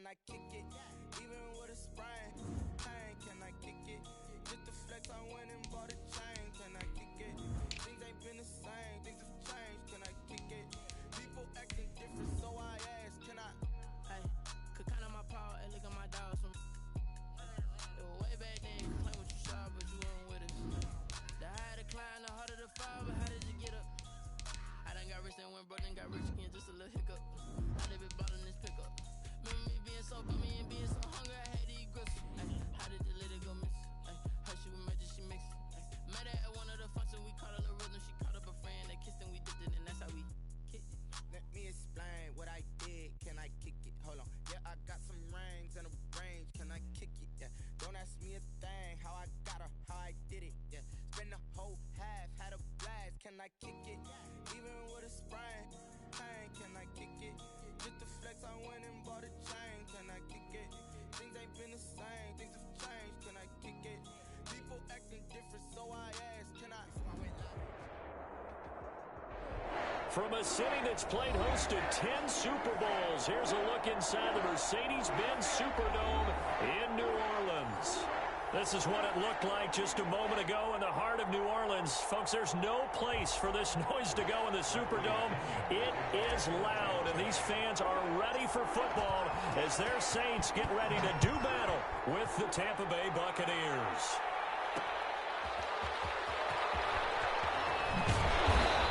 I kick it? Even with a sprain, pain, can I kick it? Just the flex, I went and bought a chain, can I kick it? Things ain't been the same, things have changed, can I kick it? People acting different, so I ask, can I? Hey, could count on my power, and look at my dogs from. It was way back then, you claim what you saw, but you weren't with us. The higher the climb, the harder the fall, but how did you get up? I done got rich and went broke, then got rich again, just a little hiccup. I live it bought in this pickup. Remember me being so bummy and being so hungry, I had to eat gristle. How did you let it go miss? How she was magic, she mixed. Met her at one of the functions, we caught a little rhythm. She caught up a friend, they kissed and we dipped it, and that's how we kicked it. Let me explain what I did, can I kick it? Hold on, yeah, I got some rings and a range, can I kick it? Yeah, don't ask me a thing, how I got her, how I did it. Yeah, spend the whole half, had a blast, can I kick it? Even with a sprain, pain, can I kick it? Just the flex, I went and bought a chain, can I kick it? Things ain't been the same, things have changed, can I kick it? People acting different, so I ask, can I? From a city that's played host to 10 Super Bowls, here's a look inside the Mercedes-Benz Superdome in New Orleans. This is what it looked like just a moment ago in the heart of New Orleans. Folks, there's no place for this noise to go in the Superdome. It is loud, and these fans are ready for football as their Saints get ready to do battle with the Tampa Bay Buccaneers.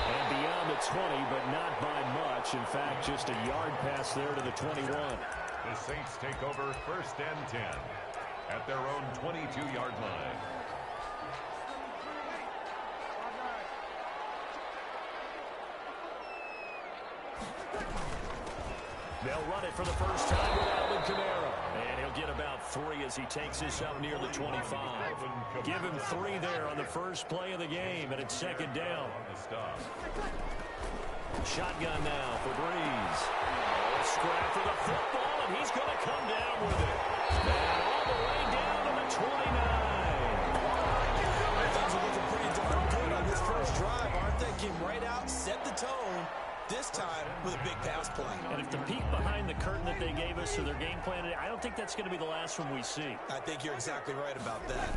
And beyond the 20, but not by much. In fact, just a yard pass there to the 21. The Saints take over 1st and 10. At their own 22-yard line. They'll run it for the first time with Alvin Kamara. And he'll get about 3 as he takes this up near the 25. Give him 3 there on the first play of the game, and it's 2nd down. Shotgun now for Breeze. Scrap for the football, and he's going to come down with it. And all the way down to the 29. Things are looking pretty darn good on this first drive, aren't they? Came right out, set the tone, this time with a big pass play. And if the peek behind the curtain that they gave us to their game plan, I don't think that's going to be the last one we see. I think you're exactly right about that.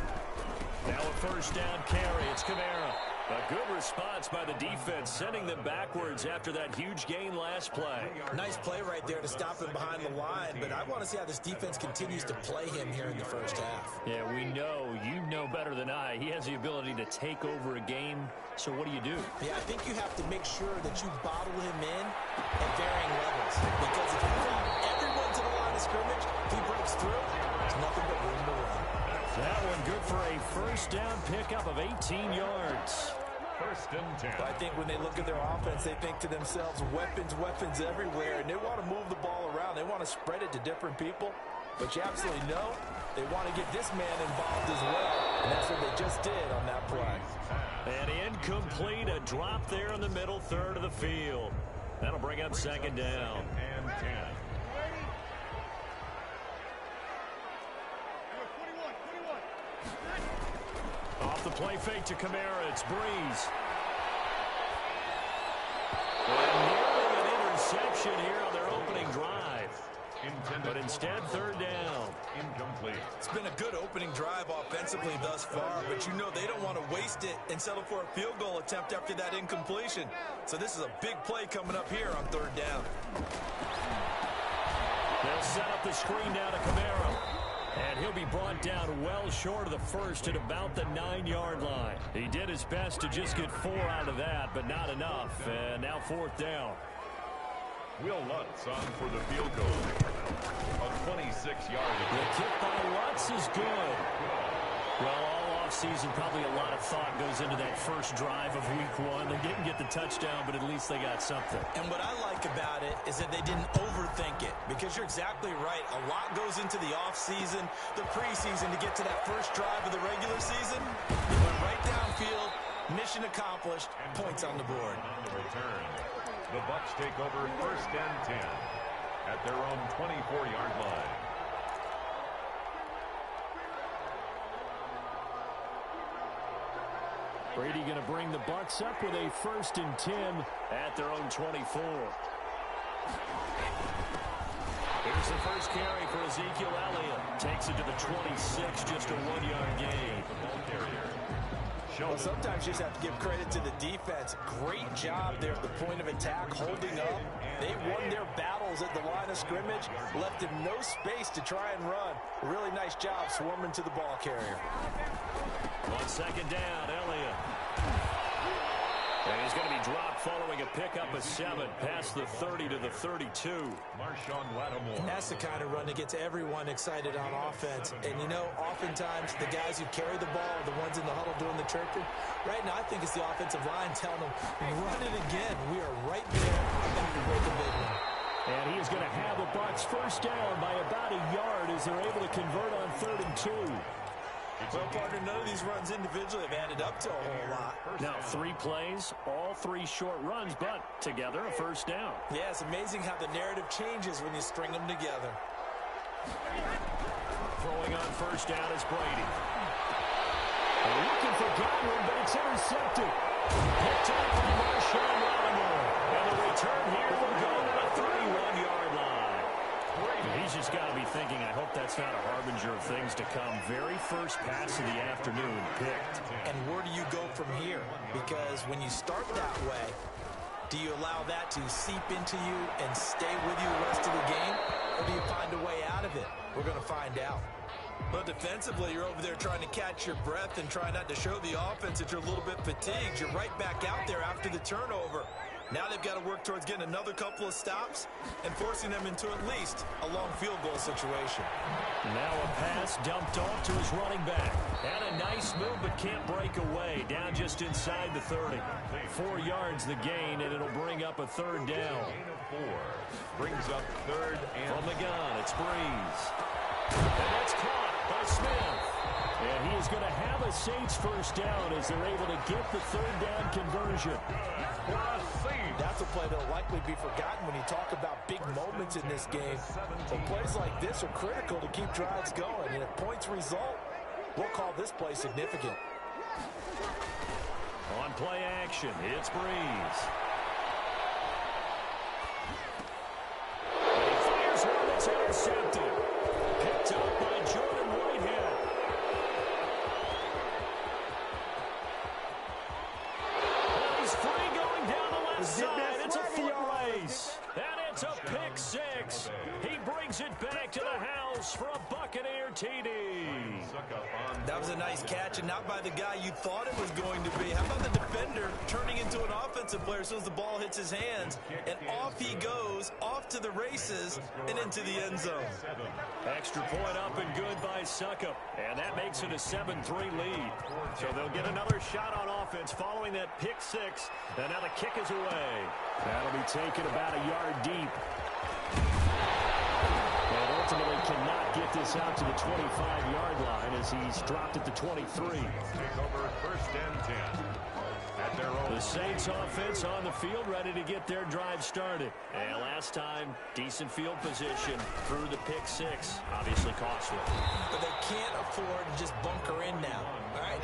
Now a first down carry. It's Kamara. A good response by the defense, sending them backwards after that huge gain last play. Nice play right there to stop him behind the line, but I want to see how this defense continues to play him here in the first half. Yeah, we know. You know better than I. He has the ability to take over a game, so what do you do? Yeah, I think you have to make sure that you bottle him in at varying levels, because if you bring everyone to the line of scrimmage, if he breaks through, there's nothing but room to run. That one good for a first down pickup of 18 yards. 1st and 10. I think when they look at their offense, they think to themselves, weapons, weapons everywhere, and they want to move the ball around. They want to spread it to different people, but you absolutely know they want to get this man involved as well, and that's what they just did on that play. And incomplete, a drop there in the middle third of the field. That'll bring up 2nd down. And 10. Off the play fake to Kamara, it's Breeze. And nearly an interception here on their opening drive. But instead, 3rd down. Incomplete. It's been a good opening drive offensively thus far, but you know they don't want to waste it and settle for a field goal attempt after that incompletion. So this is a big play coming up here on 3rd down. They'll set up the screen now to Kamara. And he'll be brought down well short of the first at about the 9-yard line. He did his best to just get 4 out of that, but not enough. And now 4th down. Will Lutz on for the field goal. A 26-yard. The kick by Lutz is good. Well, all offseason, probably a lot of thought goes into that first drive of week 1. They didn't get the touchdown, but at least they got something. And what I like about it is that they didn't overthink it, because you're exactly right. A lot goes into the offseason, the preseason, to get to that first drive of the regular season. They went right downfield, mission accomplished, points on the board. On the return, the Bucs take over 1st and 10 at their own 24-yard line. Brady going to bring the Bucs up with a 1st and 10 at their own 24. Here's the first carry for Ezekiel Elliott. Takes it to the 26, just a 1-yard gain. The ball carrier. Well, sometimes you just have to give credit to the defense. Great job there at the point of attack, holding up. They won their battles at the line of scrimmage, left him no space to try and run. Really nice job swarming to the ball carrier. On second down, Elliott. And he's going to be dropped following a pickup of 7 past the 30 to the 32. Marshawn Lattimore. And that's the kind of run that gets everyone excited on offense. And, you know, oftentimes the guys who carry the ball are the ones in the huddle doing the chirping. Right now, I think it's the offensive line telling them, run it again. We are right there about to break a big one. And he is going to have the Bucs first down by about a yard as they're able to convert on 3rd and 2. Well, partner, none of these runs individually have added up to a whole lot. Now, 3 plays, all 3 short runs, but together a first down. Yeah, it's amazing how the narrative changes when you string them together. Throwing on first down is Brady. Looking for Godwin, but it's intercepted. Picked up by Marshawn Lattimore. And the return here will go to the 31-yard line. He's just got to be thinking, I hope that's not a harbinger of things to come. Very first pass of the afternoon picked. And where do you go from here? Because when you start that way, do you allow that to seep into you and stay with you the rest of the game? Or do you find a way out of it? We're going to find out. But defensively, you're over there trying to catch your breath and try not to show the offense that you're a little bit fatigued. You're right back out there after the turnover. Now they've got to work towards getting another couple of stops and forcing them into at least a long field goal situation. Now a pass dumped off to his running back. And a nice move, but can't break away. Down just inside the 30. 4 yards the gain, and it'll bring up a 3rd down. Gain of 4. Brings up 3rd and... From the gun, it's Breeze. And that's caught by Smith. And he is going to have a Saints first down as they're able to get the 3rd down conversion. That's a play that will likely be forgotten when you talk about big moments in this game. But plays like this are critical to keep drives going. And if points result, we'll call this play significant. On play action, it's Breeze. And he fires one that's intercepted. Picked up by Jordan Whitehead. And he's free going down the left side. It's a foot race. And it's a pick 6. He brings it back to the house for a Buccaneer TD. That was a nice catch, and not by the guy you thought it was going to be. How about the defender turning into an offensive player as soon as the ball hits his hands, and off he goes, off to the races, and into the end zone. Extra point up and good by Succop, and that makes it a 7-3 lead. So they'll get another shot on offense following that pick 6, and now the kick is away. That'll be taken about a yard deep. And ultimately cannot get this out to the 25-yard line as he's dropped at the 23. Take over 1st and 10. At their own. The Saints offense on the field ready to get their drive started. And last time, decent field position through the pick 6. Obviously costly. But they can't afford to just bunker in now. All right,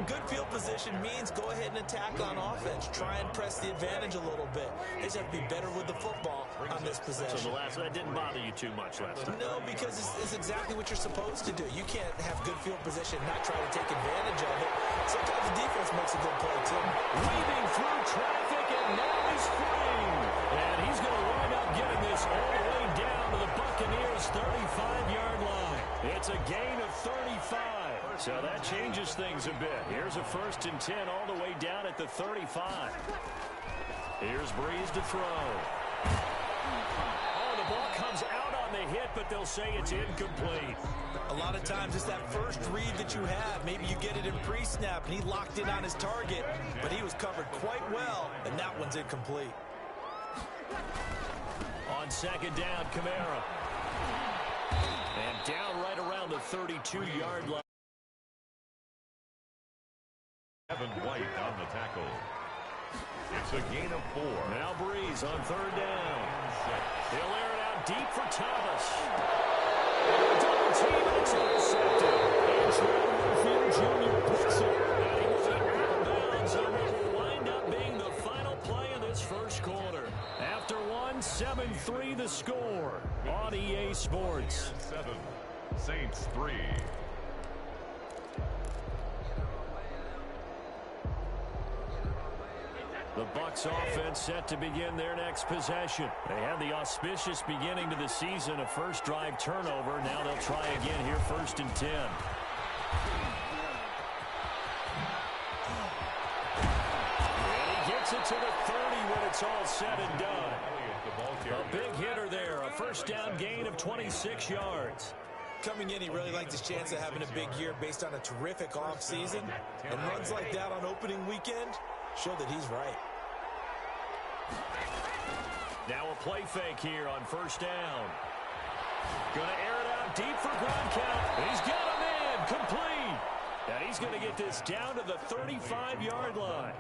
good field position means go ahead and attack on offense. Try and press the advantage a little bit. They just have to be better with the football on this possession. So that didn't bother you too much last time? No, because it's exactly what you're supposed to do. You can't have good field position and not try to take advantage of it. Sometimes the defense makes a good play, too. Weaving through traffic, and now he's free. And he's going to wind up getting this all the way down to the Buccaneers' 35-yard line. It's a gain of 35. So that changes things a bit. Here's a 1st and 10 all the way down at the 35. Here's Breeze to throw. Oh, the ball comes out on the hit, but they'll say it's incomplete. A lot of times it's that first read that you have. Maybe you get it in pre-snap, and he locked in on his target, but he was covered quite well, and that one's incomplete. On second down, Kamara. And down right around the 32-yard line. Evan White on the tackle. It's a gain of 4. Now Breeze on 3rd down. He'll air it out deep for Thomas. Double team, and it's intercepted. And Trevor Warfield Jr. puts it. And he was out of bounds on what will wind up being the final play of this first quarter. After 1, 7-3 the score on EA Sports. 7, Saints 3. The Bucs offense set to begin their next possession. They had the auspicious beginning to the season, a first drive turnover. Now they'll try again here, 1st and 10. And he gets it to the 30 when it's all said and done. A big hitter there, a first down gain of 26 yards. Coming in, he really liked his chance of having a big year based on a terrific offseason. And runs like that on opening weekend show that he's right. Now a play fake here on 1st down. Going to air it out deep for ground count. He's got him in, complete. And he's going to get this down to the 35-yard line.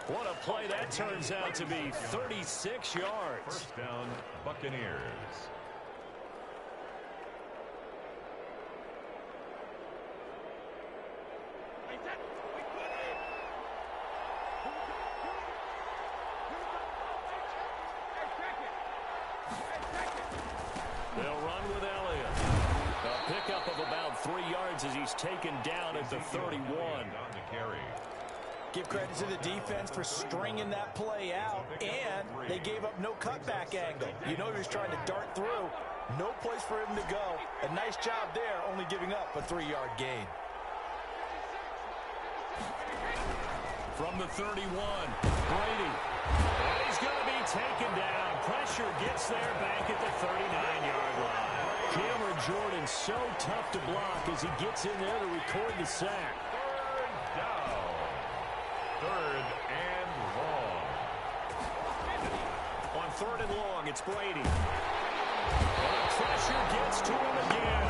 What a play that turns out to be, 36 yards. First down, Buccaneers. They'll run with Elliott. A pickup of about 3 yards as he's taken down at the 31. Give credit to the defense for stringing that play out, and they gave up no cutback angle. You know he was trying to dart through. No place for him to go. A nice job there, only giving up a 3-yard gain. From the 31, Brady. And he's going to be taken down. Pressure gets there back at the 39-yard line. Cameron Jordan so tough to block as he gets in there to record the sack. Third down. Third and long. On 3rd and long, it's Brady. And pressure gets to him again.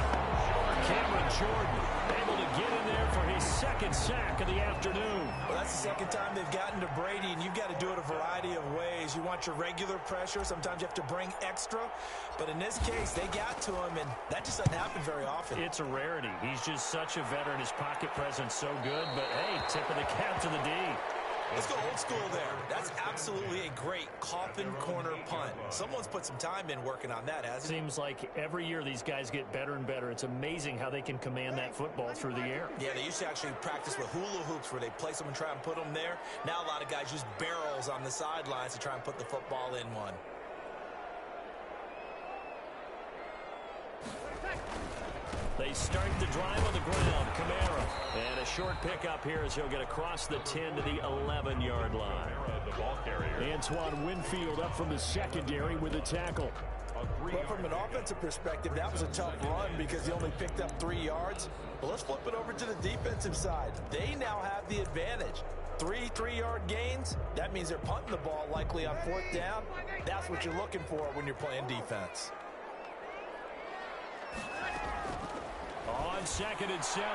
Cameron Jordan able to get in there for his 2nd sack of the afternoon. Well, that's the 2nd time they've gotten to Brady, and you've got to do it a variety of ways. You want your regular pressure. Sometimes you have to bring extra. But in this case, they got to him, and that just doesn't happen very often. It's a rarity. He's just such a veteran. His pocket presence so good. But, hey, tip of the cap to the D. Let's go old school there. That's absolutely a great coffin corner punt. Someone's put some time in working on that, hasn't he? Seems like every year these guys get better and better. It's amazing how they can command that football through the air. Yeah, they used to actually practice with hula hoops where they place them and try and put them there. Now a lot of guys use barrels on the sidelines to try and put the football in one. They start the drive on the ground. Kamara. And a short pickup here as he'll get across the 10 to the 11-yard line. Antoine Winfield up from the secondary with a tackle. Well, from an offensive perspective, that was a tough run because he only picked up 3 yards. But let's flip it over to the defensive side. They now have the advantage. 3 3-yard gains, that means they're punting the ball likely on 4th down. That's what you're looking for when you're playing defense. On 2nd and 7,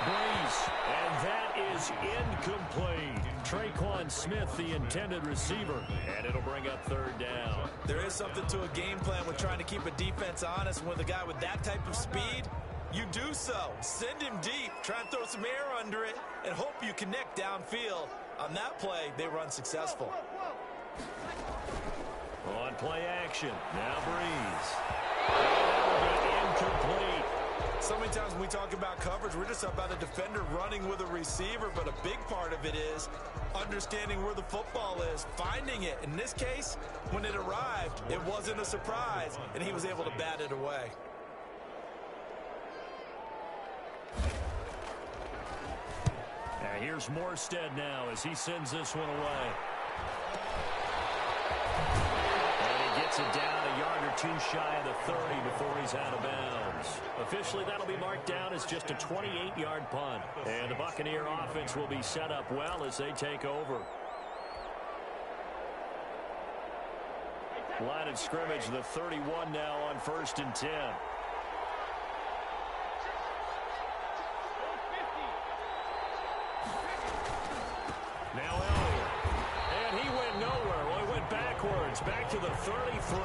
Breeze, and that is incomplete. Traquan Smith, the intended receiver, and it'll bring up 3rd down. There is something to a game plan with trying to keep a defense honest. With a guy with that type of speed, you do so. Send him deep, try and throw some air under it, and hope you connect downfield. On that play, they were unsuccessful. On play action, now Breeze. And that'll be incomplete. So many times when we talk about coverage, we're just about a defender running with a receiver, but a big part of it is understanding where the football is, finding it. In this case, when it arrived, it wasn't a surprise, and he was able to bat it away. Here's Morstead now as he sends this one away. And he gets it down a yard or two shy of the 30 before he's out of bounds. Officially, that'll be marked down as just a 28-yard punt. And the Buccaneer offense will be set up well as they take over. Line of scrimmage, the 31 now on 1st and 10. Now Elliott. And he went nowhere. Well, he went backwards. Back to the 33.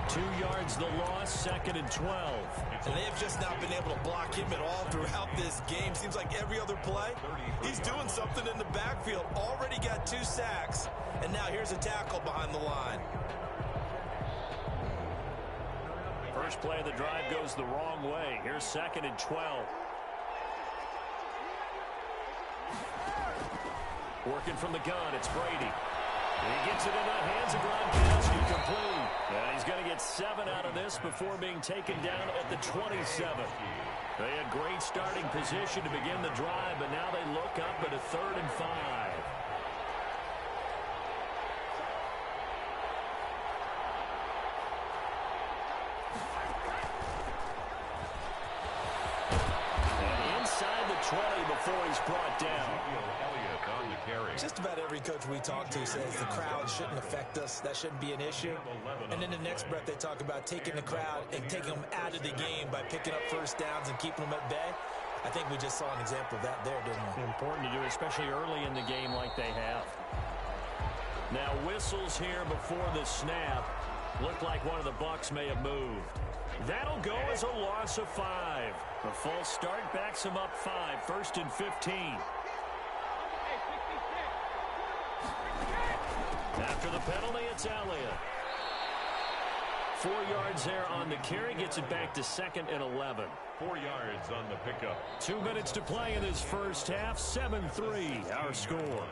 2 yards the loss, 2nd and 12. And they have just not been able to block him at all throughout this game. Seems like every other play, he's doing something in the backfield. Already got 2 sacks. And now here's a tackle behind the line. First play of the drive goes the wrong way. Here's 2nd and 12. Working from the gun, it's Brady. He gets it in the hands of Gronkowski, complete. And he's going to get 7 out of this before being taken down at the 27. They had great starting position to begin the drive, but now they look up at a 3rd and 5. And inside the 20 before he's brought down. Just about every coach we talk to says the crowd shouldn't affect us. That shouldn't be an issue. And then the next breath they talk about taking the crowd and taking them out of the game by picking up first downs and keeping them at bay. I think we just saw an example of that there, didn't we? Important to do, especially early in the game like they have. Now whistles here before the snap. Looked like one of the Bucs may have moved. That'll go as a loss of 5. The false start backs him up 5. 1st and 15. After the penalty, it's Elliott. 4 yards there on the carry. Gets it back to 2nd and 11. 4 yards on the pickup. 2 minutes to play in this first half. 7-3 our score.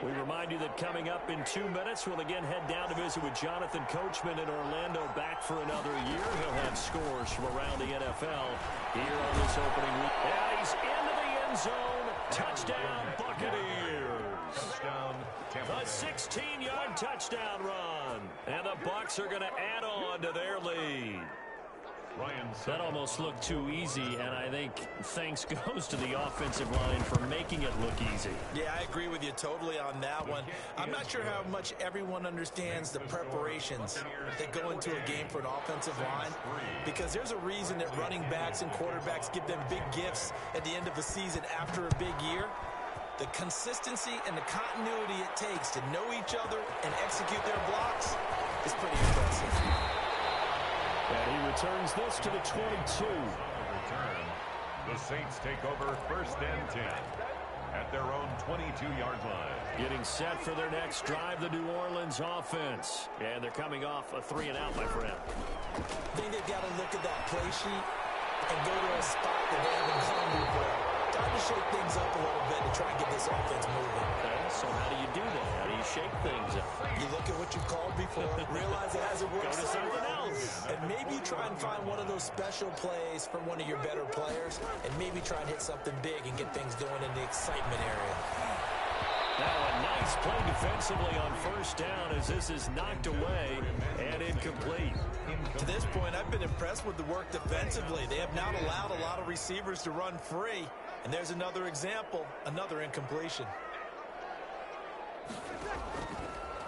We remind you that coming up in 2 minutes, we'll again head down to visit with Jonathan Coachman in Orlando, back for another year. He'll have scores from around the NFL here on this opening week. And he's into the end zone. Touchdown, Buccaneers. Touchdown, Tampa Bay. A 16-yard touchdown run. And the Bucs are going to add on to their lead. That almost looked too easy, and I think thanks goes to the offensive line for making it look easy. Yeah, I agree with you totally on that one. I'm not sure how much everyone understands the preparations that go into a game for an offensive line, because there's a reason that running backs and quarterbacks give them big gifts at the end of the season after a big year. The consistency and the continuity it takes to know each other and execute their blocks is pretty impressive. And he returns this to the 22. Return. The Saints take over 1st and 10 at their own 22-yard line. Getting set for their next drive, the New Orleans offense. And they're coming off a 3-and-out, my friend. I think they've got to look at that play sheet and go to a spot that they haven't gone before. Time to shake things up a little bit to try and get this offense moving. Okay, so how do you do that? How do you shake things up? You look at what you've called before, realize it hasn't worked Go to so something well, else. and maybe try and find one of those special plays from one of your better players, and maybe try and hit something big and get things going in the excitement area. Now a nice play defensively on 1st down as this is knocked away and incomplete. To this point, I've been impressed with the work defensively. They have not allowed a lot of receivers to run free. And there's another example, another incompletion.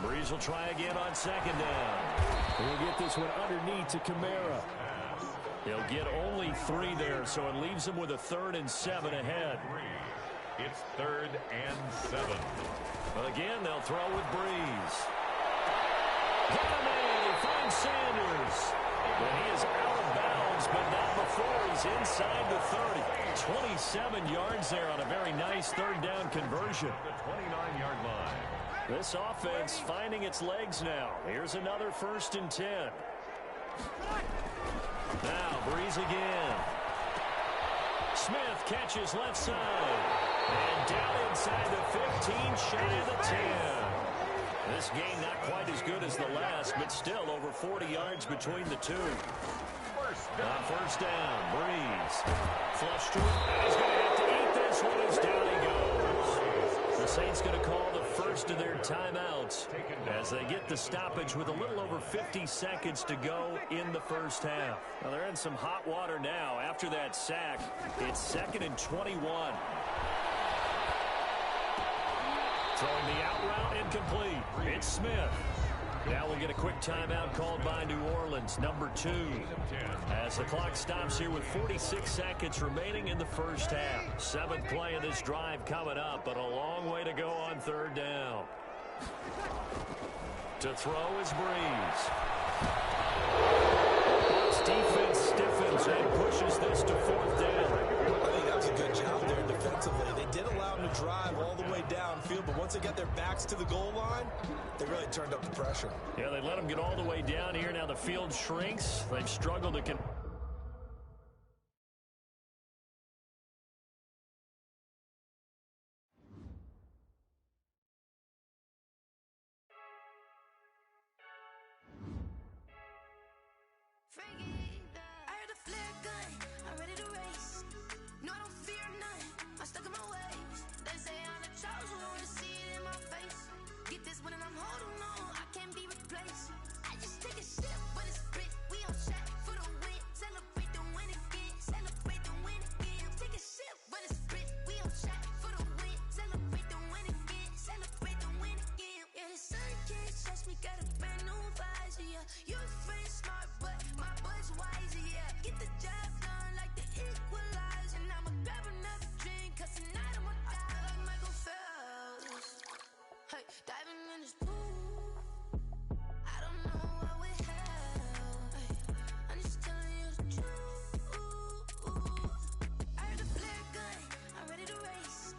Breeze will try again on 2nd down. He'll get this one underneath to Kamara. He'll get only 3 there, so it leaves him with a 3rd and 7 ahead. It's 3rd and 7. But again, they'll throw with Breeze. Got him in. He finds Sanders. But he is out of bounds, but not before he's inside the 30. 27 yards there on a very nice 3rd down conversion. The 29-yard line. This offense finding its legs now. Here's another 1st and 10. Now Breeze again. Smith catches left side. And down inside the 15, shy of the 10. This game not quite as good as the last, but still over 40 yards between the two. First down, Breeze. Flush to it. He's going to have to eat this one as down he goes. The Saints going to call the first of their timeouts as they get the stoppage with a little over 50 seconds to go in the first half. Now they're in some hot water now. After that sack, it's 2nd and 21. Throwing the out route incomplete. It's Smith. Now we'll get a quick timeout called by New Orleans, number 2. As the clock stops here with 46 seconds remaining in the first half. 7th play of this drive coming up, but a long way to go on 3rd down. To throw is Breeze. Bucs defense stiffens and pushes this to 4th down. I think that was a good job there defensively. They did allow him to drive all the way downfield, but once they got their backs to the goal line, they really turned up the pressure. Yeah, they let them get all the way down here. Now the field shrinks. They've struggled to I heard a flare gun, I'm ready to race. No, I don't fear none, I'm stuck in my ways. They say I'm the chosen one, see it in my face. Get this one and I'm holding on, I can't be replaced. I just take a sip, but it's spit, we on track for the win. Celebrate the win again, celebrate the win again. Take a sip, but it's spit, we on track for the win. Celebrate the win again, celebrate the win again. Yeah, the sun can't touch me, got a brand new visor, yeah. Your friend's smart, but my bud's wiser, yeah. Get the job done like the equalizer. And I'ma grab another drink, cause tonight I'ma die like Michael Phelps. Hey, diving in this pool, I don't know what we have. Hey, I'm just telling you the truth. I heard a flare gun, I'm ready to race.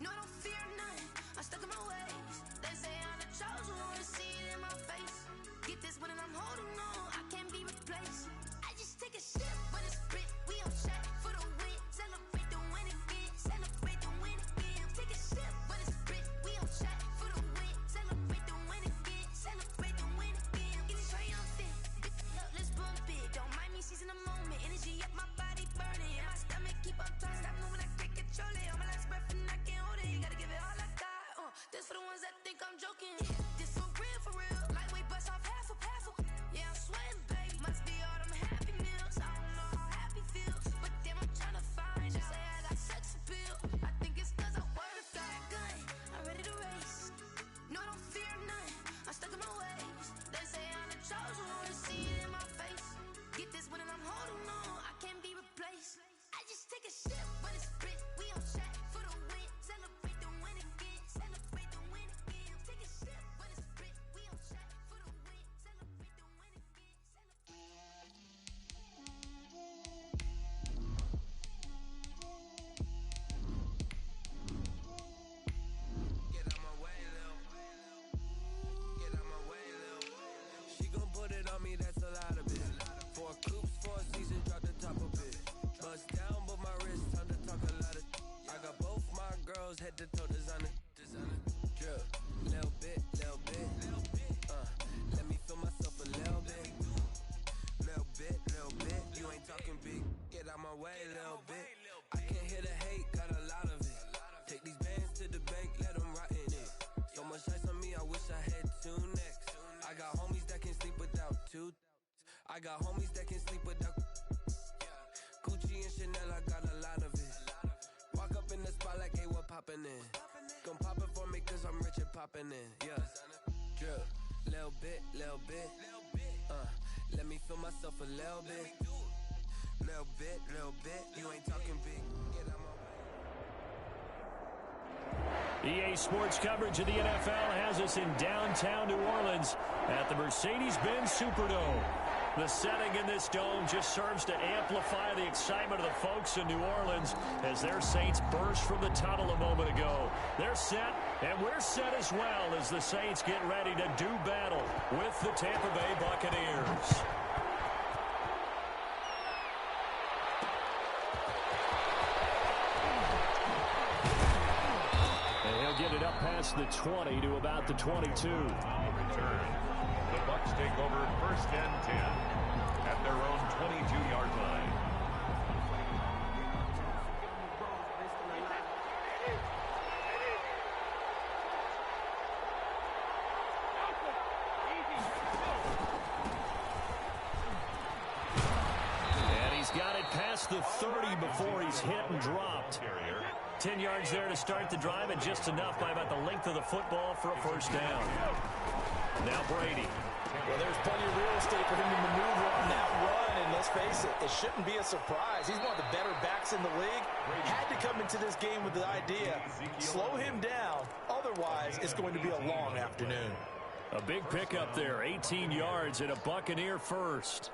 No, I don't fear none, I'm stuck in my ways. They say I'm the chosen one, see it in my face. Get this one and I'm holding on, I can't be replaced. I just take a sip, but it's spit, we on track for the win. Celebrate the win again, celebrate the win again. Take a sip, but it's spit, we on track for the win. Celebrate the win again, celebrate the win again. Get it triumphant, look, let's bump it. Don't mind me seizing the moment, energy up my body burning. And my stomach keep up trying, stop moving, I can't control it. On my last breath and I can't hold it, you gotta give it all I got. This for the ones that think I'm joking. This for real, lightweight bust off half a. Yeah, I'm sweating, babe, must be all them happy meals. I don't know how happy feels, but damn, I'm tryna find out. Say I got sex appeal, I think it's cause I work. Got a gun, I'm ready to race. No, I don't fear none, I'm stuck in my ways. They say I'm the chosen one, see it in my face. Get this one and I'm holding on, I can't be replaced. I just take a sip, but it's spit, we on track for the win. Celebrate the win again, celebrate the win again. Take a sip, but it's spit, we on track for the win. Celebrate the win again, Get out my way, Lil. Get out my way, Lil. She gon' put it on me, that's a lot of it. 4 coops, 4 seasons, drop the top of it. Bust down, but my wrist, time to talk a lot of. I got both my girls, head to toe designer. Drip, little bit, little bit. Let me feel myself a little bit. Little bit. You ain't talking big. Get out my way, little bit. I can't hear the hate, got a lot of it. Take these bands to the bank, let them rot in it. So much ice on me, I wish I had 2 necks. I got homies that can sleep without 2. I got homies that can sleep without. Gucci and Chanel, I got a lot of it. Walk up in the spot like, hey, what poppin' in? Gon' pop it for me cause I'm rich and poppin' in. Yeah, drip, little bit. Let me feel myself a little bit. Little bit. You ain't talking big. Get out my way. EA Sports coverage of the NFL has us in downtown New Orleans at the Mercedes-Benz Superdome. The setting in this dome just serves to amplify the excitement of the folks in New Orleans as their Saints burst from the tunnel a moment ago. They're set, and we're set as well as the Saints get ready to do battle with the Tampa Bay Buccaneers. Get it up past the 20 to about the 22. Return. The Bucs take over 1st and 10 at their own 22-yard line. And he's got it past the 30 before he's hit and dropped. 10 yards there to start the drive, and just enough by about the length of the football for a first down. Now Brady. Well, there's plenty of real estate for him to maneuver on that run, and let's face it, it shouldn't be a surprise. He's one of the better backs in the league. Had to come into this game with the idea, slow him down, otherwise it's going to be a long afternoon. A big pickup there, 18 yards and a Buccaneer first.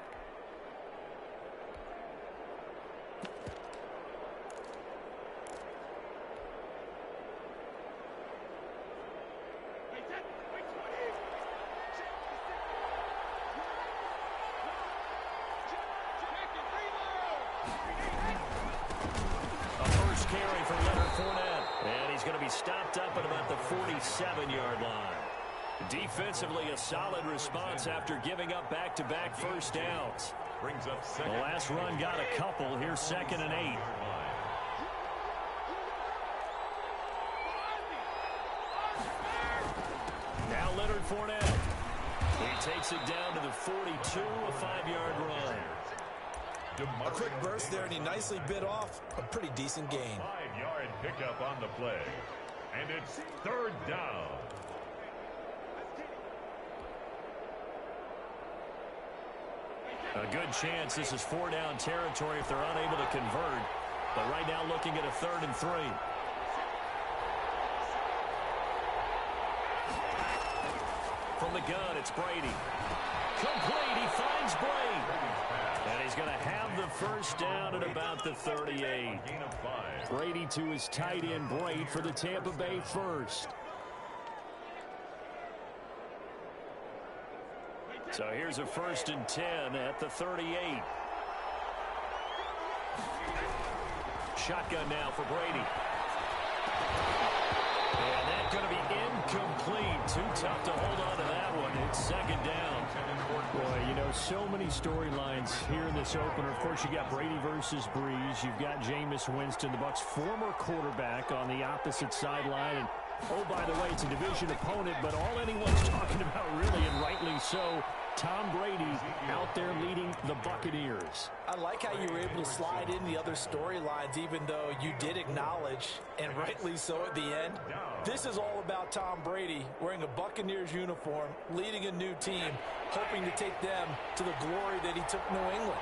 carry for Leonard Fournette. And he's going to be stopped up at about the 47-yard line. Defensively, a solid response after giving up back-to-back first downs. Brings up The last run got a couple. Here's 2nd and 8. Now Leonard Fournette. He takes it down to the 42, a 5-yard run. A quick burst there, and he nicely bit off a pretty decent gain. 5-yard pickup on the play. And it's 3rd down. A good chance this is 4-down territory if they're unable to convert. But right now looking at a 3rd and 3. From the gun, it's Brady. Complete. He finds Brady. And he's going to have the first down at about the 38. Brady to his tight end, Brady, for the Tampa Bay first. So here's a 1st and 10 at the 38. Shotgun now for Brady. And that's going to be incomplete. Too tough to hold on to that one. It's 2nd down. Boy, you know, so many storylines here in this opener. Of course, you got Brady versus Breeze. You've got Jameis Winston, the Bucs' former quarterback, on the opposite sideline. And, oh, by the way, it's a division opponent, but all anyone's talking about really, and rightly so, Tom Brady out there leading the Buccaneers. I like how you were able to slide in the other storylines, even though you did acknowledge, and rightly so at the end, this is all about Tom Brady wearing a Buccaneers uniform, leading a new team, hoping to take them to the glory that he took New England.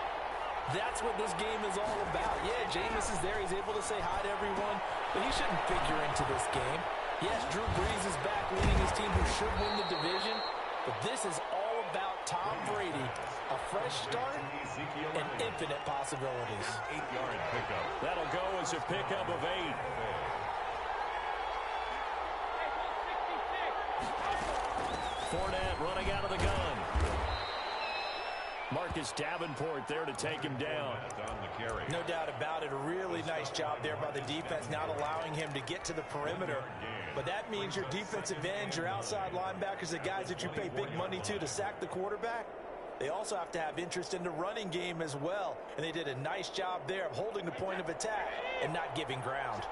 That's what this game is all about. Yeah, Jameis is there. He's able to say hi to everyone, but he shouldn't figure into this game. Yes, Drew Brees is back leading his team who should win the division, but this is all about Tom Brady, a fresh start and infinite possibilities. 8-yard pickup. That'll go as a pickup of 8. Fournette running out of the gun. Marcus Davenport there to take him down. No doubt about it. A really nice job there by the defense, not allowing him to get to the perimeter. But that means your defensive ends, your outside linebackers, the guys that you pay big money to sack the quarterback, they also have to have interest in the running game as well. And they did a nice job there of holding the point of attack and not giving ground.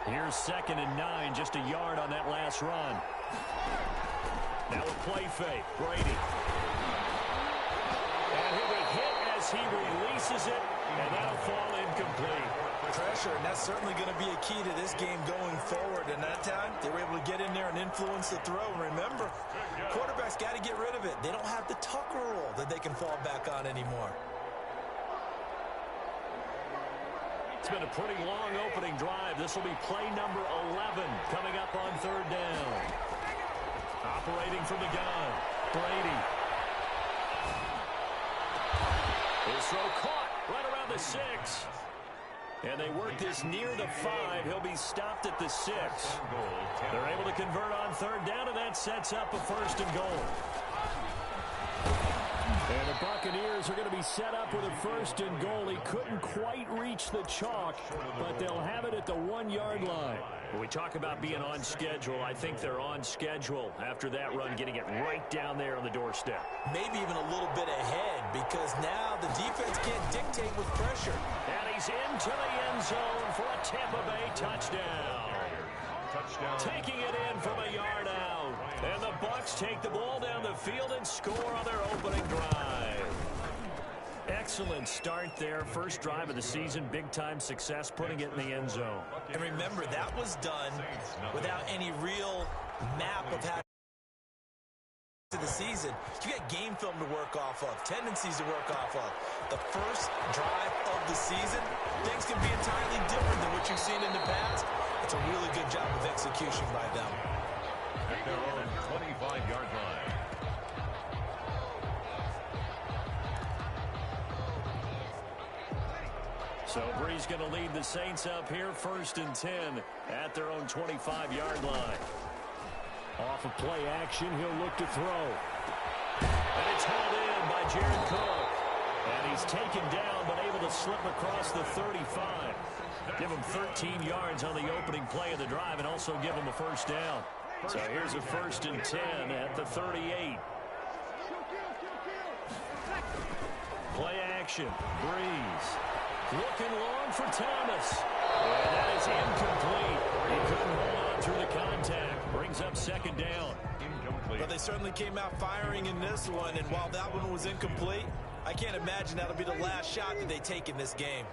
Here's 2nd and 9, just a yard on that last run. Now a play fake, Brady. And he'll be hit as he releases it, and that'll fall incomplete. Pressure, and that's certainly going to be a key to this game going forward. And that time, they were able to get in there and influence the throw. And remember, quarterbacks got to get rid of it. They don't have the Tucker rule that they can fall back on anymore. It's been a pretty long opening drive. This will be play number 11 coming up on 3rd down. Operating from the gun, Brady. His throw caught right around the 6. And they work this near the 5. He'll be stopped at the 6. They're able to convert on 3rd down, and that sets up a 1st and goal. And the Buccaneers are going to be set up with a 1st and goal. He couldn't quite reach the chalk, but they'll have it at the 1-yard line. When we talk about being on schedule, I think they're on schedule after that run, getting it right down there on the doorstep. Maybe even a little bit ahead, because now the defense can't dictate with pressure. And he's into the end zone for a Tampa Bay touchdown. Taking it in from a yard out. And the Bucs take the ball down the field and score on their opening drive. Excellent start there. First drive of the season. Big-time success putting it in the end zone. And remember, that was done without any real map of how to the season. You got game film to work off of, tendencies to work off of. The first drive of the season, things can be entirely different than what you've seen in the past. It's a really good job of execution by them. At their own 25-yard line. So Brees going to lead the Saints up here, 1st and 10 at their own 25-yard line. Off of play action, he'll look to throw. And it's hauled in by Jared Cook. And he's taken down but able to slip across the 35. give them 13 yards on the opening play of the drive and also give them a first down. So here's a 1st and 10 at the 38. Play action. Breeze. Looking long for Thomas. And that is incomplete. He couldn't hold on through the contact. Brings up 2nd down. Incomplete. But they certainly came out firing in this one, and while that one was incomplete, I can't imagine that'll be the last shot that they take in this game.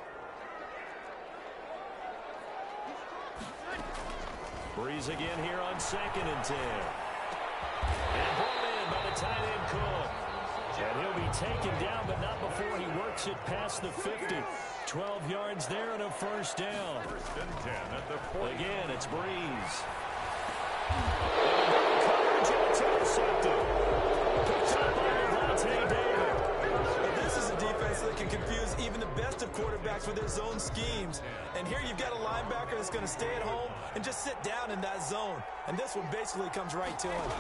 Breeze again here on 2nd and 10. And brought in by the tight end Cook. And he'll be taken down, but not before he works it past the 50. 12 yards there and a first down. 1st and 10 at the 40. Again, it's Breeze. Coverage, and it's intercepted. Picked up by Devontae Davis. This is a defense that can confuse even the best of quarterbacks with their zone schemes. And here you've got a linebacker that's going to stay at home and just sit down in that zone. And this one basically comes right to him.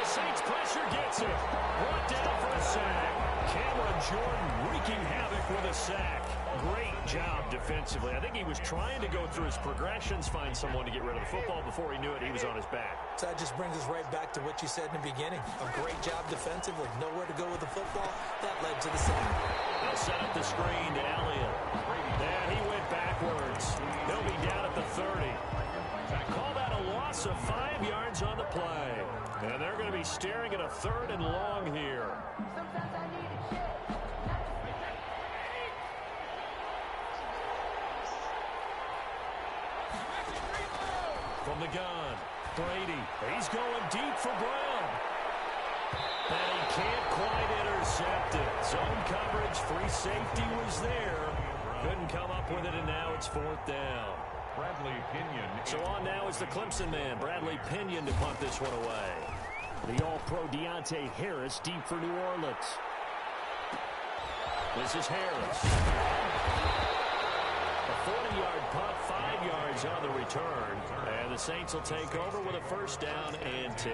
Saints pressure gets it. Brought down for a sack. Cameron Jordan wreaking havoc with a sack. Great job defensively. I think he was trying to go through his progressions, find someone to get rid of the football. Before he knew it, he was on his back. So that just brings us right back to what you said in the beginning. A great job defensively. Nowhere to go with the football. That led to the sack. They'll set up the screen to Elliott. And he went backwards. He'll be down at the 30. Call that a loss of 5 yards on the play. And they're going to be staring at a 3rd and long here. From the gun, Brady. He's going deep for Brown. And he can't quite intercept it. Zone coverage, free safety was there. Couldn't come up with it, and now it's 4th down. Bradley Pinion. So on now is the Clemson man, Bradley Pinion, to punt this one away. The All-Pro Deontay Harris deep for New Orleans. This is Harris. A 40-yard punt, 5 yards on the return. And the Saints will take over with a 1st down and 10.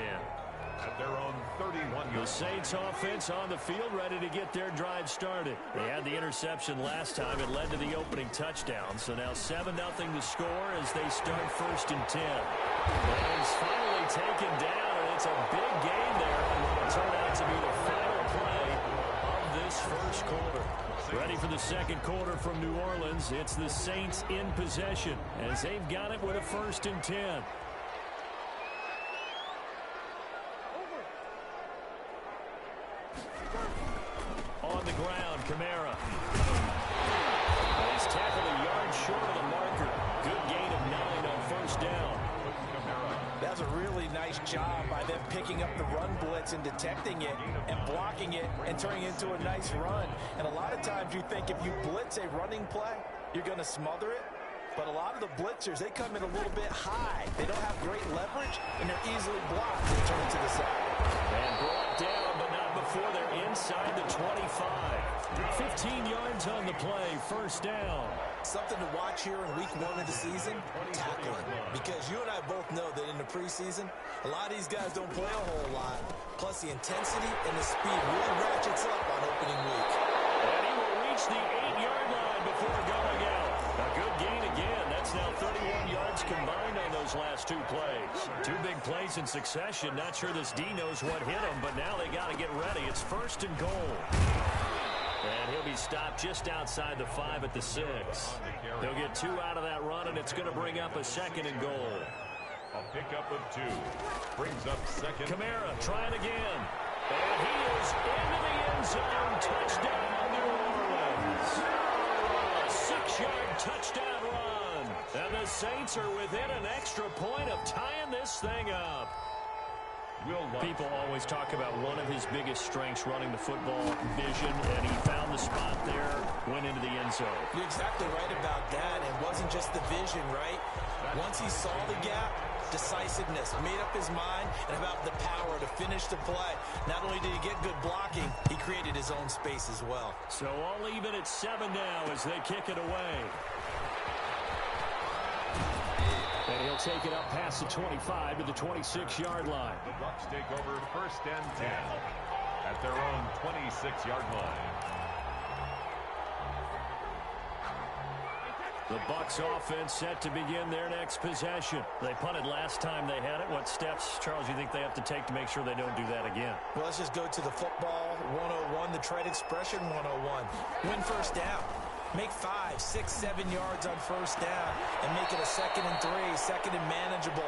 At their own 31. The Saints offense on the field, ready to get their drive started. They had the interception last time. It led to the opening touchdown. So now 7-0 to score as they start 1st and 10. And he's finally taken down, and it's a big gain there. And it will turn out to be the final play of this 1st quarter. Ready for the 2nd quarter from New Orleans. It's the Saints in possession as they've got it with a 1st and 10. On the ground, Kamara. He's tackled a yard short of the marker. Good gain of 9 on 1st down. That was a really nice job by them picking up the run blitz and detecting it and blocking it and turning it into a nice run. And a lot of times you think if you blitz a running play, you're going to smother it. But a lot of the blitzers, they come in a little bit high. They don't have great leverage, and they're easily blocked and turned to the side. And brought down, but not before they're inside the 25. 15 yards on the play, 1st down. Something to watch here in week 1 of the season, tackling. Because you and I both know that in the preseason, a lot of these guys don't play a whole lot. Plus the intensity and the speed really ratchets up on opening week. And he will reach the 8-yard line before going out. A good gain again. That's now 31 yards combined on those last 2 plays. 2 big plays in succession. Not sure this D knows what hit him, but now they got to get ready. It's 1st and goal. And he'll be stopped just outside the 5 at the 6. He'll get 2 out of that run, and it's going to bring up a 2nd and goal. A pickup of 2. Brings up 2nd. Kamara trying again. And he is into the end zone. Touchdown, New Orleans. A 6-yard touchdown run. And the Saints are within an extra point of tying this thing up. People always talk about one of his biggest strengths running the football, vision, and he found the spot there, went into the end zone. You're exactly right about that. It wasn't just the vision, right? Once he saw the gap, decisiveness, made up his mind, and about the power to finish the play. Not only did he get good blocking, he created his own space as well. So all even at 7 now as they kick it away. And he'll take it up past the 25 to the 26-yard line. The Bucs take over 1st and 10 at their own 26-yard line. The Bucs offense set to begin their next possession. They punted last time they had it. What steps, Charles, you think they have to take to make sure they don't do that again? Well, let's just go to the football 101, the trade expression 101. Win first down. Make 5, 6, 7 yards on first down and make it a 2nd and 3, 2nd and manageable.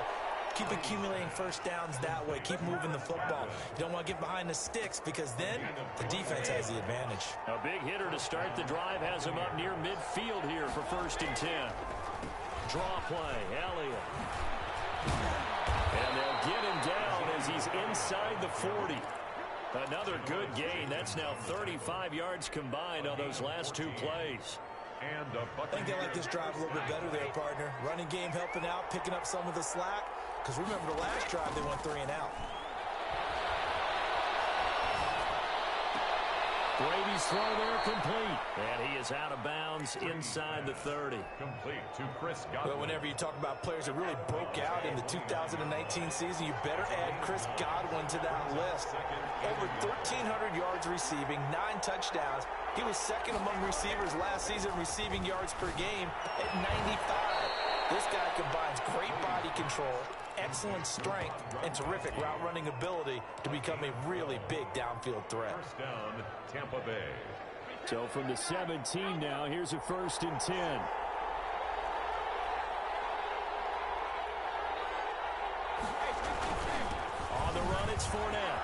Keep accumulating first downs that way. Keep moving the football. You don't want to get behind the sticks because then the defense has the advantage. A big hitter to start the drive has him up near midfield here for 1st and 10. Draw play, Elliott. And they'll get him down as he's inside the 40. Another good gain. That's now 35 yards combined on those last 2 plays. And I think they like this drive a little bit better there, partner. Running game helping out, picking up some of the slack. Because remember the last drive, they went 3 and out. Brady's throw there complete. And he is out of bounds inside the 30. Complete to Chris Godwin. Well, whenever you talk about players that really broke out in the 2019 season, you better add Chris Godwin to that list. Over 1,300 yards receiving, 9 touchdowns. He was 2nd among receivers last season receiving yards per game at 95. This guy combines great body control, excellent strength, and terrific route running ability to become a really big downfield threat. First down, Tampa Bay. So from the 17 now, here's a 1st and 10. On the run, it's Fournette.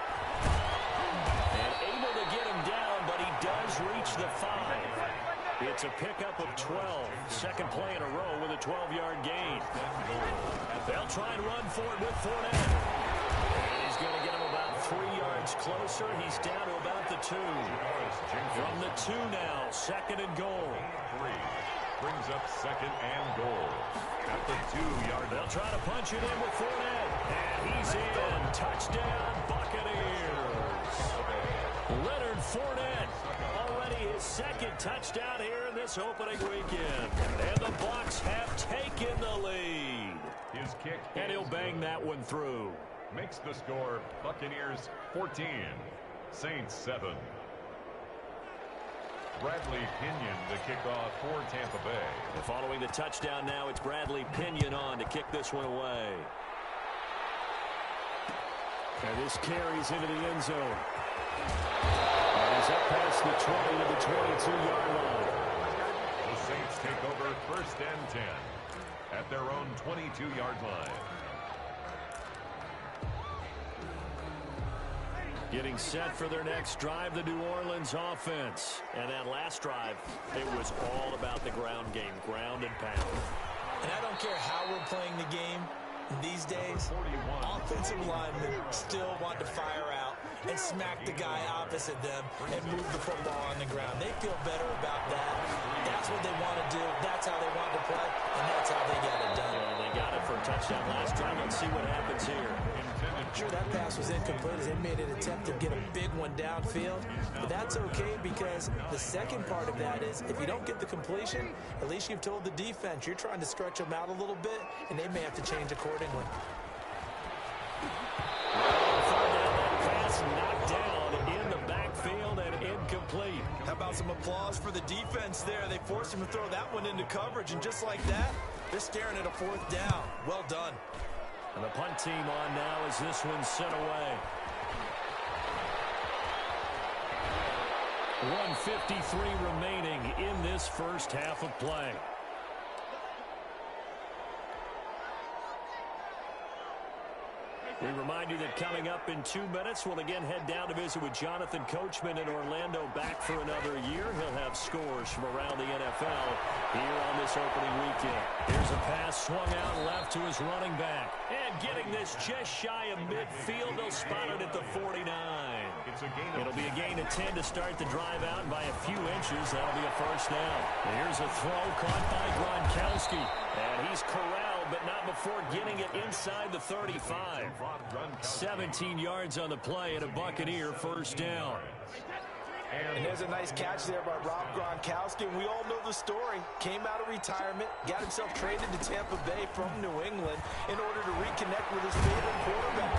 And able to get him down, but he does reach the 5. It's a pickup of 12. 2nd play in a row with a 12-yard gain. They'll try and run for it with Fournette. And he's going to get him about 3 yards closer. He's down to about the 2. From the 2 now, 2nd and goal. 3 brings up 2nd and goal. At the 2-yard line. They'll try to punch it in with Fournette. And he's in. Touchdown, Buccaneers. Leonard Fournette. Already his 2nd touchdown here in this opening weekend. And the Bucs have taken the lead. His kick. And he'll bang that one through. Makes the score Buccaneers 14, Saints 7. Bradley Pinion the kickoff for Tampa Bay. And following the touchdown now, it's Bradley Pinion on to kick this one away. And this carries into the end zone. And he's up past the 20 to the 22-yard line. The Saints take over 1st and 10 at their own 22-yard line. Getting set for their next drive, the New Orleans offense. And that last drive, it was all about the ground game, ground and pound. And I don't care how we're playing the game these days, offensive linemen still want to fire out and smack the guy opposite them and move the football on the ground. They feel better about that. That's what they want to do. That's how they want to play, and that's how they got it done. Yeah, they got it for a touchdown last drive. Let's see what happens here. Sure, that pass was incomplete as they made an attempt to get a big one downfield. But that's okay because the second part of that is if you don't get the completion, at least you've told the defense you're trying to stretch them out a little bit, and they may have to change accordingly. Pass knocked down in the backfield and incomplete. How about some applause for the defense there? They forced him to throw that one into coverage, and just like that, they're staring at a 4th down. Well done. And the punt team on now as this one's sent away. 1:53 remaining in this first half of play. We remind you that coming up in 2 minutes, we'll again head down to visit with Jonathan Coachman in Orlando, back for another year. He'll have scores from around the NFL here on this opening weekend. Here's a pass swung out left to his running back. And getting this just shy of midfield, they'll spot it at the 49. It'll be a gain of 10 to start the drive out, and by a few inches, that'll be a first down. Here's a throw caught by Gronkowski. And he's corralled, but not before getting it inside the 35. 17 yards on the play and a Buccaneer first down. And there's a nice catch there by Rob Gronkowski. And we all know the story. Came out of retirement, got himself traded to Tampa Bay from New England in order to reconnect with his favorite quarterback.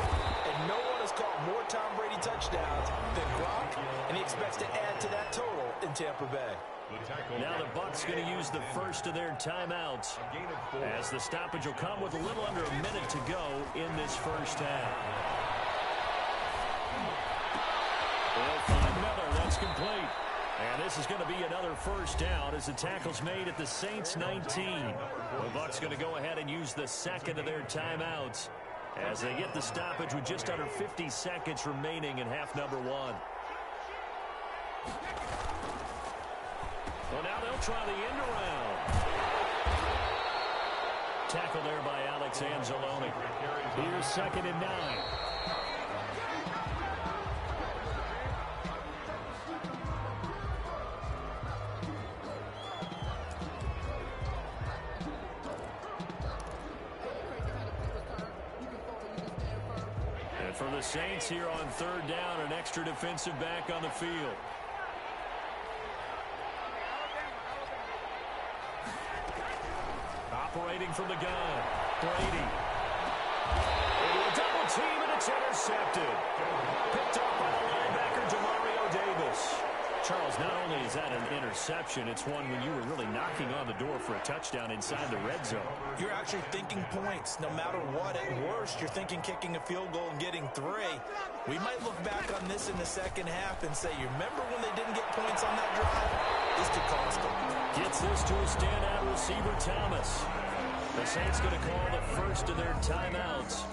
And no one has caught more Tom Brady touchdowns than Gronk, and he expects to add to that total in Tampa Bay. Now the Bucs going to use the first of their timeouts, as the stoppage will come with a little under a minute to go in this first half. They'll find Miller. That's complete. And this is going to be another first down as the tackle's made at the Saints 19. The Bucs going to go ahead and use the second of their timeouts as they get the stoppage with just under 50 seconds remaining in half number one. Well, now they'll try the end around. Tackle there by Alex Anzalone. Here's 2nd and 9. And for the Saints here on 3rd down, an extra defensive back on the field. Operating from the gun, Brady. A double team, and it's intercepted. Picked up by the linebacker, Demario Davis. Charles, not only is that an interception, it's one when you were really knocking on the door for a touchdown inside the red zone. You're actually thinking points. No matter what, at worst, you're thinking kicking a field goal and getting 3. We might look back on this in the second half and say, you remember when they didn't get points on that drive? This could cost them. Gets this to a standout receiver, Thomas. The Saints going to call the first of their timeouts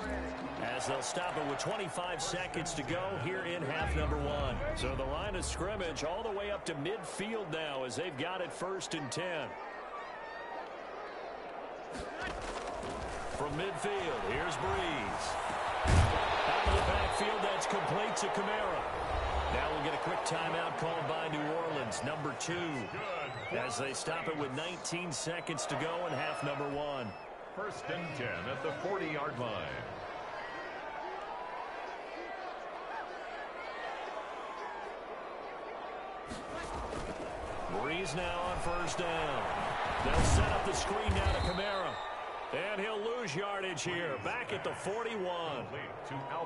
as they'll stop it with 25 seconds to go here in half number one. So the line of scrimmage all the way up to midfield now as they've got it 1st and 10. From midfield, here's Breeze. Out of the backfield, that's complete to Kamara. Now we'll get a quick timeout called by New Orleans, number 2, as they stop it with 19 seconds to go in half number one. 1st and 10 at the 40-yard line. Breeze now on 1st down. They'll set up the screen now to Kamara. And he'll lose yardage here, back at the 41.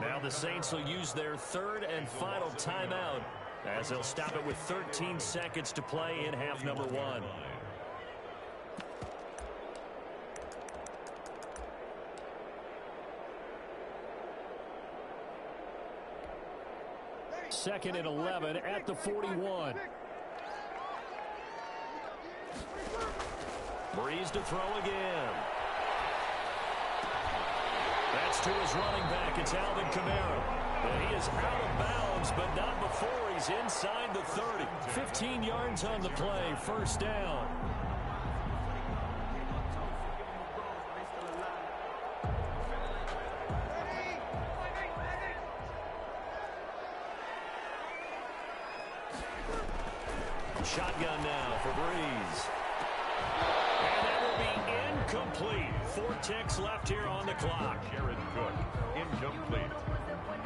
Now the Saints will use their 3rd and final timeout as they'll stop it with 13 seconds to play in half number one. Second and 11 at the 41. Breeze to throw again. That's to his running back. It's Alvin Kamara. And he is out of bounds, but not before he's inside the 30. 15 yards on the play. 1st down. Shotgun now for Breeze. And that will be incomplete. 4 ticks left here on the clock. Jared Cook, incomplete.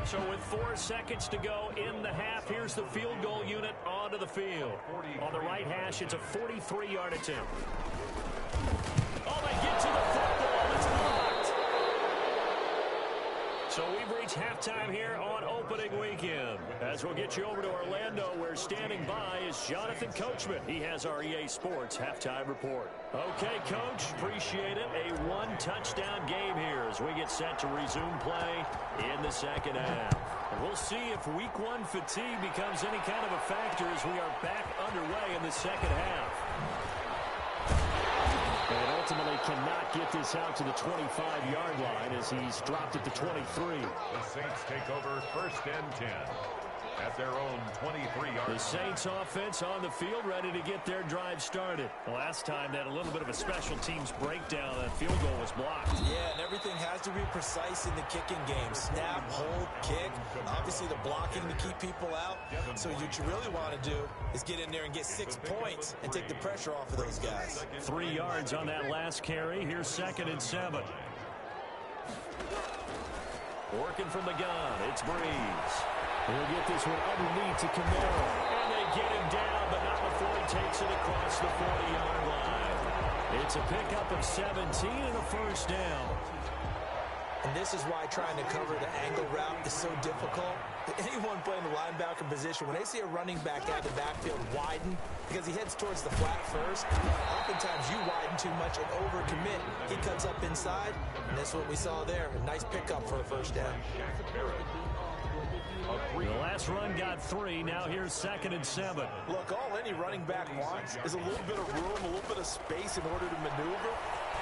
So with 4 seconds to go in the half, here's the field goal unit onto the field. On the right hash, it's a 43-yard attempt. Oh, they get to the football. It's blocked. So we've reached halftime here on opening weekend. As we'll get you over to Orlando, where standing by is Jonathan Coachman. He has our EA Sports halftime report. Okay, Coach, appreciate it. A 1-touchdown game here as we get set to resume play in the second half. And we'll see if week 1 fatigue becomes any kind of a factor as we are back underway in the second half. And ultimately cannot get this out to the 25-yard line as he's dropped at the 23. The Saints take over 1st and 10 at their own 23-yard line. The Saints offense on the field ready to get their drive started. Last time they had a little bit of a special teams breakdown. That field goal was blocked. Yeah, and everything has to be precise in the kicking game. Snap, hold, kick. Obviously the blocking to keep people out. So what you really want to do is get in there and get 6 points and take the pressure off of those guys. 3 yards on that last carry. Here's 2nd and 7. Working from the gun, it's Breeze. He'll get this one underneath to Kamara. And they get him down, but not before he takes it across the 40-yard line. It's a pickup of 17 and a 1st down. And this is why trying to cover the angle route is so difficult. Anyone playing the linebacker position, when they see a running back out of the backfield widen because he heads towards the flat first, oftentimes you widen too much and overcommit. He cuts up inside, and that's what we saw there. A nice pickup for a first down. The last run got 3. Now here's 2nd and 7. Look, all any running back wants is a little bit of room, a little bit of space in order to maneuver.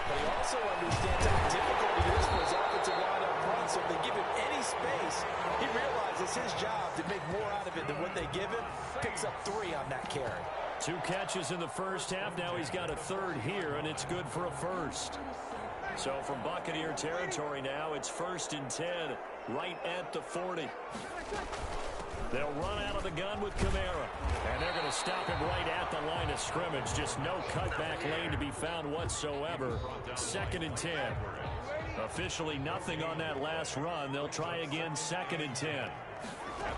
But he also understands how difficult it is for his offensive line up front. So if they give him any space, he realizes his job to make more out of it than what they give him. Picks up 3 on that carry. 2 catches in the first half. Now he's got a 3rd here, and it's good for a 1st. So from Buccaneer territory now, it's 1st and 10, right at the 40. They'll run out of the gun with Kamara, and they're going to stop him right at the line of scrimmage. Just no cutback lane to be found whatsoever. 2nd and 10. Officially nothing on that last run. They'll try again, 2nd and 10. At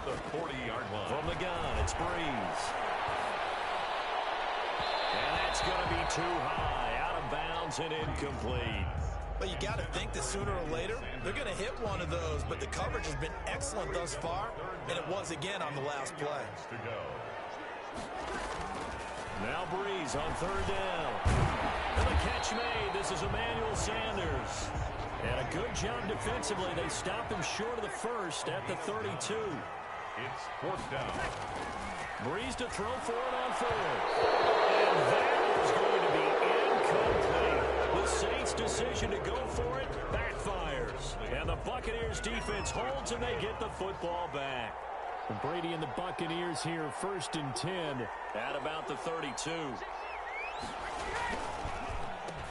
the 40-yard line. From the gun, it's Breeze. And that's going to be too high, out of bounds and incomplete. But you got to think that sooner or later, they're going to hit one of those. But the coverage has been excellent thus far, and it was again on the last play. Now Breeze on 3rd down. And the catch made. This is Emmanuel Sanders. And a good job defensively. They stop him short of the 1st at the 32. It's 4th down. Breeze to throw for it on 4th. And that is going to be incomplete. The Saints' decision to go for it backfires. And the Buccaneers defense holds, and they get the football back. And Brady and the Buccaneers here, 1st and 10 at about the 32.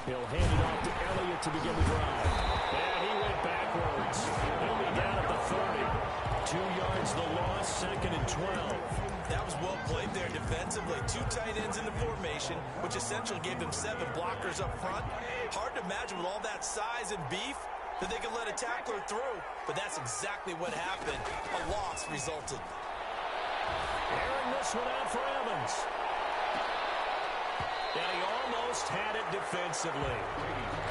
He'll hand it off to Elliott to begin the drive. And he went backwards. He'll be down at the 30. 2 yards the loss, 2nd and 12. That was well played there defensively. 2 tight ends in the formation, which essentially gave them 7 blockers up front. Hard to imagine with all that size and beef that they could let a tackler through. But that's exactly what happened. A loss resulted. Airing this one out for Evans. And he almost had it defensively.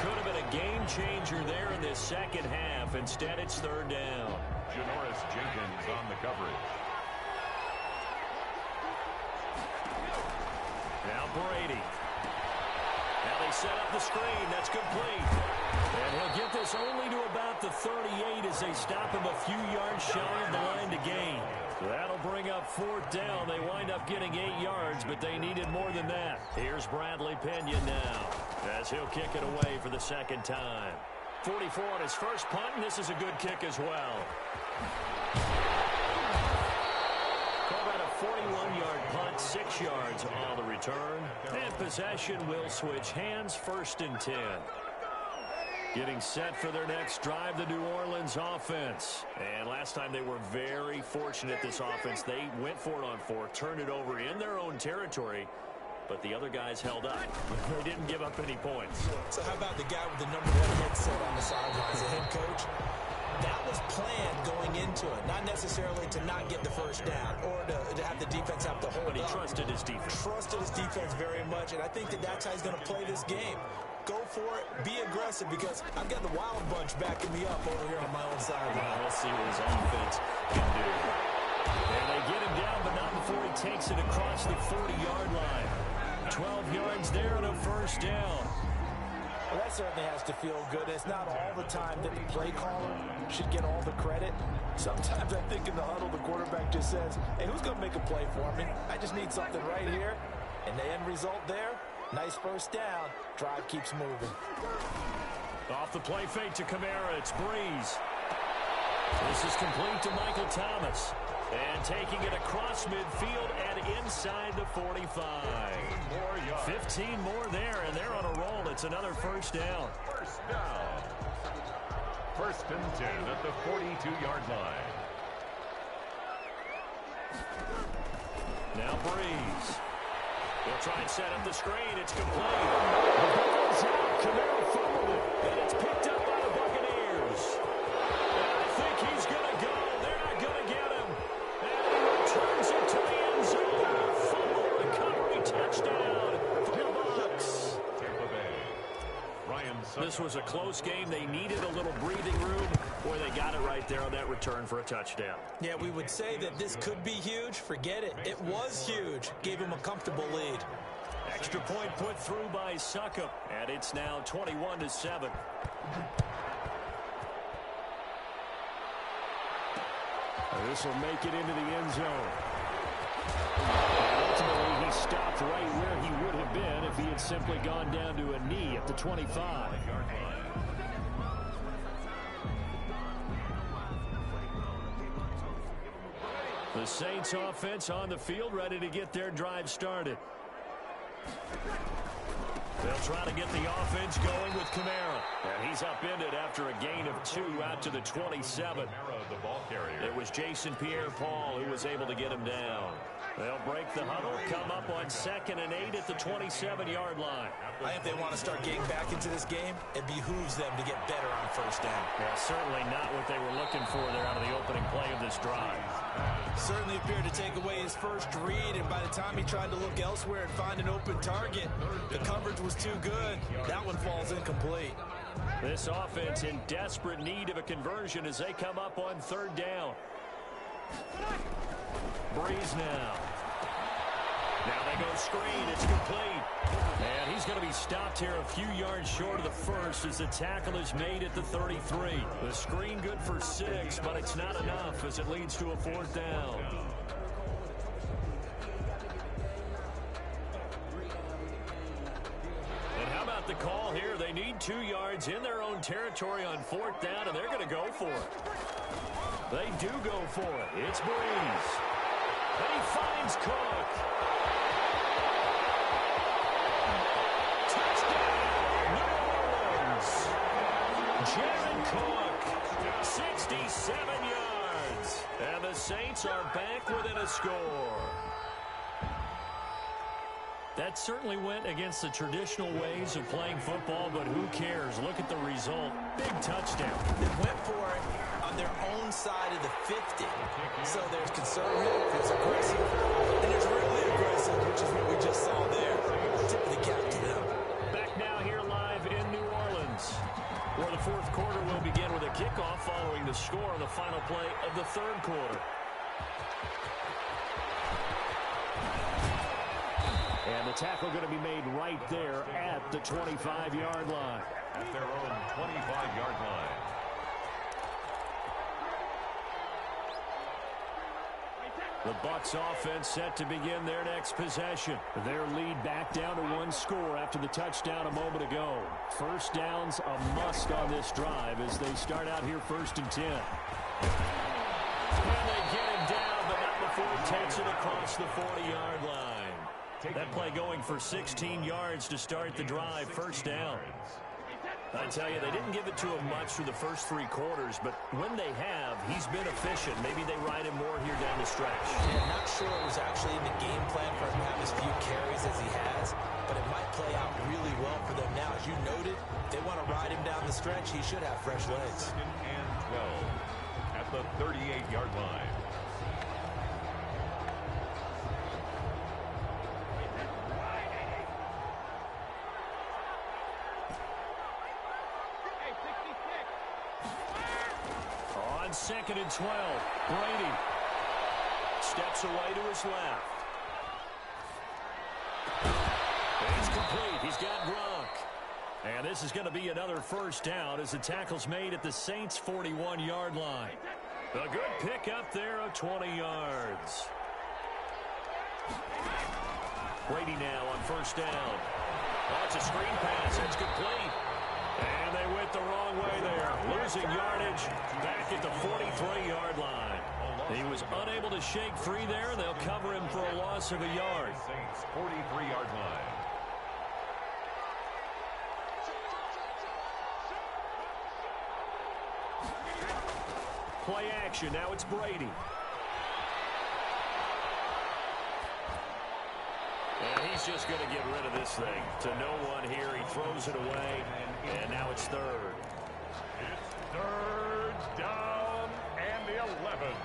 Could have been a game changer there in this second half. Instead, it's 3rd down. Janoris Jenkins on the coverage. Now Brady. Now they set up the screen. That's complete. And he'll get this only to about the 38 as they stop him a few yards shy of the line to gain. That'll bring up 4th down. They wind up getting 8 yards, but they needed more than that. Here's Bradley Pena now as he'll kick it away for the 2nd time. 44 on his first punt, and this is a good kick as well. Call that a 41-yard punt, 6 yards on the return. And possession will switch hands, 1st and 10. Getting set for their next drive, the New Orleans offense. And last time they were very fortunate, this offense. They went for it on 4th, turned it over in their own territory, but the other guys held up. They didn't give up any points. So how about the guy with the number 1 headset on the sidelines, the head coach? That was planned going into it, not necessarily to not get the first down or to have the defense have to hold up. But he trusted his defense. Trusted his defense very much, and I think that's how he's going to play this game. Go for it, be aggressive, because I've got the Wild Bunch backing me up over here on my own sideline. Well, we'll see what his offense can do. And they get him down, but not before he takes it across the 40-yard line. 12 yards there on a 1st down. Well, that certainly has to feel good. It's not all the time that the play caller should get all the credit. Sometimes I think in the huddle, the quarterback just says, hey, who's going to make a play for me? I just need something right here. And the end result there, nice 1st down. Drive keeps moving. Off the play fake to Kamara, it's Breeze. This is complete to Michael Thomas. And taking it across midfield and inside the 45. 15 more there, and they're on a roll. It's another 1st down. 1st down. 1st and 10 at the 42-yard line. Now Breeze. He'll try and set up the screen. It's complete. The ball goes out. Kamara fumbled it. And it's picked up by the Buccaneers. And I think he's going to go. They're not going to get him. And he returns it to the end zone. Fumble recovery touchdown for the Bucs. Tampa Bay. Ryan This was a close game. They needed a little breathing room. Boy, they got it right there on that return for a touchdown. Yeah, we would say that this could be huge. Forget it. It was huge. Gave him a comfortable lead. Extra point put through by Succop, and it's now 21-7. This will make it into the end zone. And ultimately, he stopped right where he would have been if he had simply gone down to a knee at the 25. The Saints offense on the field, ready to get their drive started. They'll try to get the offense going with Kamara. And he's upended after a gain of 2 out to the 27. It was Jason Pierre-Paul who was able to get him down. They'll break the huddle, come up on 2nd and 8 at the 27-yard line. I think they want to start getting back into this game. It behooves them to get better on first down. Yeah, certainly not what they were looking for there out of the opening play of this drive. Certainly appeared to take away his first read, and by the time he tried to look elsewhere and find an open target, the coverage was too good. That one falls incomplete. This offense in desperate need of a conversion as they come up on 3rd down. Breeze now. Now they go screen. It's complete. And he's going to be stopped here a few yards short of the first as the tackle is made at the 33. The screen good for 6, but it's not enough as it leads to a 4th down. And how about the call here? They need 2 yards in their own territory on 4th down, and they're going to go for it. They do go for it. It's Breeze. And he finds Cook. Touchdown, New Orleans. Jared Cook, 67 yards. And the Saints are back within a score. That certainly went against the traditional ways of playing football, but who cares? Look at the result. Big touchdown. They went for it on their own side of the 50. So there's conservative, there's aggressive, and there's really aggressive, which is what we just saw there. Tip of the cap to them. Back now here live in New Orleans, where the 4th quarter will begin with a kickoff following the score on the final play of the 3rd quarter. And the tackle going to be made right there at the 25-yard line. At their own 25-yard line. The Bucs offense set to begin their next possession. Their lead back down to 1 score after the touchdown a moment ago. First down's a must on this drive as they start out here 1st and 10. And they get him down, but not before he takes it across the 40-yard line. That play going for 16 yards to start the drive, 1st down. I tell you, they didn't give it to him much through the first 3 quarters, but when they have, he's been efficient. Maybe they ride him more here down the stretch. Yeah, not sure it was actually in the game plan for him to have as few carries as he has, but it might play out really well for them now. As you noted, if they want to ride him down the stretch, he should have fresh legs. 2nd and 12 at the 38-yard line. On 2nd and 12, Brady steps away to his left. It's complete. He's got Gronk. And this is going to be another 1st down as the tackle's made at the Saints' 41-yard line. A good pick up there of 20 yards. Brady now on 1st down. Oh, it's a screen pass. It's complete. And they went the wrong way there. Losing yardage back at the 43-yard line. He was unable to shake free there. They'll cover him for a loss of a yard. Saints 43-yard line. Play action. Now it's Brady. And he's just going to get rid of this thing. To no one here. He throws it away. And now it's 3rd. It's 3rd down and 11.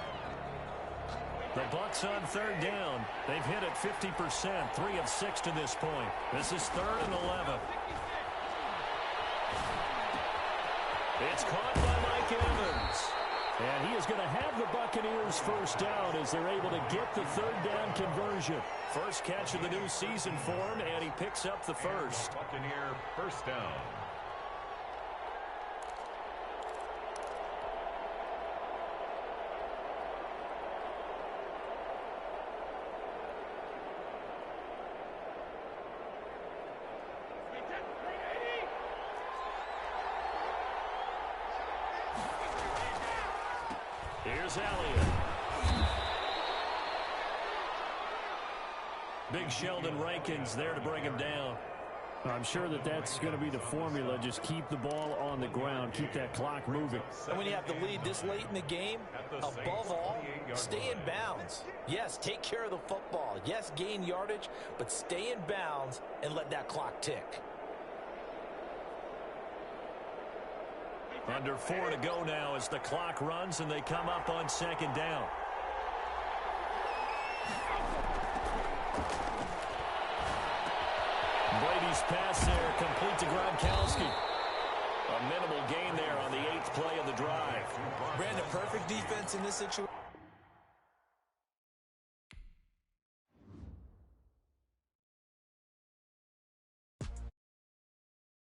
The Bucs on 3rd down. They've hit it 50%. 3 of 6 to this point. This is 3rd and 11. It's caught by Mike Evans. And he is going to have the Buccaneers first down as they're able to get the third down conversion. First catch of the new season for him, and he picks up the first. Buccaneer first down. Here's Elliott. Big Sheldon Rankins there to bring him down. I'm sure that that's going to be the formula. Just keep the ball on the ground. Keep that clock moving. And when you have the lead this late in the game, above all, stay in bounds. Yes, take care of the football. Yes, gain yardage, but stay in bounds and let that clock tick. Under 4 to go now as the clock runs and they come up on second down. Brady's pass there, complete to Gronkowski. A minimal gain there on the 8th play of the drive. Brandon, perfect defense in this situation.